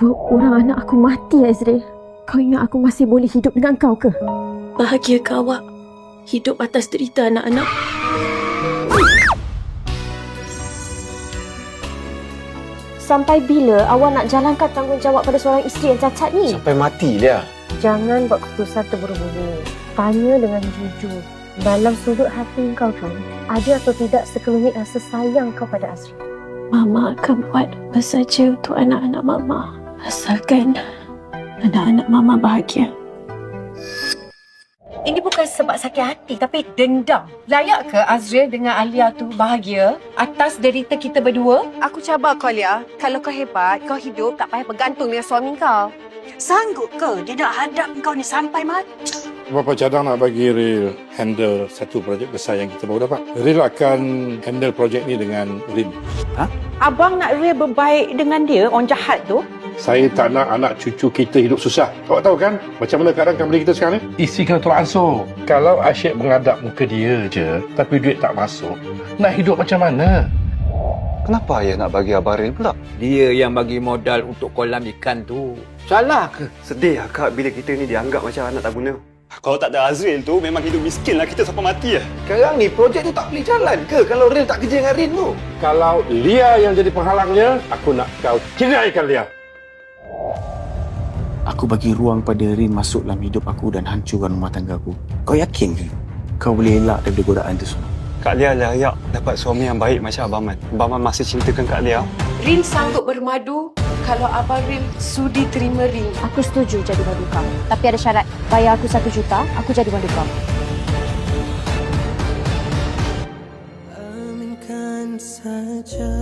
Dua orang anak aku mati, Azril. Kau ingat aku masih boleh hidup dengan kau ke? Bahagia ke awak hidup atas derita anak-anak? Sampai bila awak nak jalankan tanggungjawab pada seorang isteri yang cacat ni? Sampai mati dia. Jangan buat keputusan terburu-buru. Tanya dengan jujur. Dalam sudut hati kau tu, ada atau tidak sekelumit rasa sayang kau pada Azril? Mama akan buat apa saja untuk anak-anak Mama. Asalkan anak-anak Mama bahagia. Ini bukan sebab sakit hati tapi dendam. Layak ke Azril dengan Alia tu bahagia atas derita kita berdua? Aku cabar kau, Alia. Kalau kau hebat, kau hidup tak payah bergantung dengan suami kau. Sanggup ke dia nak hadap kau ni sampai mati? Bapa cadang nak bagi Ril handle satu projek besar yang kita baru dapat. Ril akan handle projek ni dengan Rin. Abang nak Ria berbaik dengan dia, orang jahat tu? Saya tak nak anak cucu kita hidup susah. Awak tahu kan macam mana keadaan company kita sekarang ni? Isi kena tolak ansur. Kalau asyik mengadap muka dia je, tapi duit tak masuk, nak hidup macam mana? Kenapa ayah nak bagi Abang Ril pula? Dia yang bagi modal untuk kolam ikan tu. Salah ke? Sedih akak bila kita ni dianggap macam anak tak guna. Kalau tak ada Azril tu, memang hidup miskin lah kita sampai mati lah. Sekarang ni projek tu tak boleh jalan ke kalau Ril tak kerja dengan Rin tu? Kalau Lia yang jadi penghalangnya, aku nak kau ceraikan Lia. Aku bagi ruang pada Rin masuk dalam hidup aku dan hancurkan rumah tangga aku. Kau yakin ke kau boleh elak daripada godaan tu semua? Kak Lia layak dapat suami yang baik macam Abang Man. Abang Man masih cintakan Kak Lia. Rin sanggup bermadu kalau Abang Rin sudi terima Rin. Aku setuju jadi madu kau. Tapi ada syarat. Bayar aku 1 juta, aku jadi madu kau. Aminkan saja.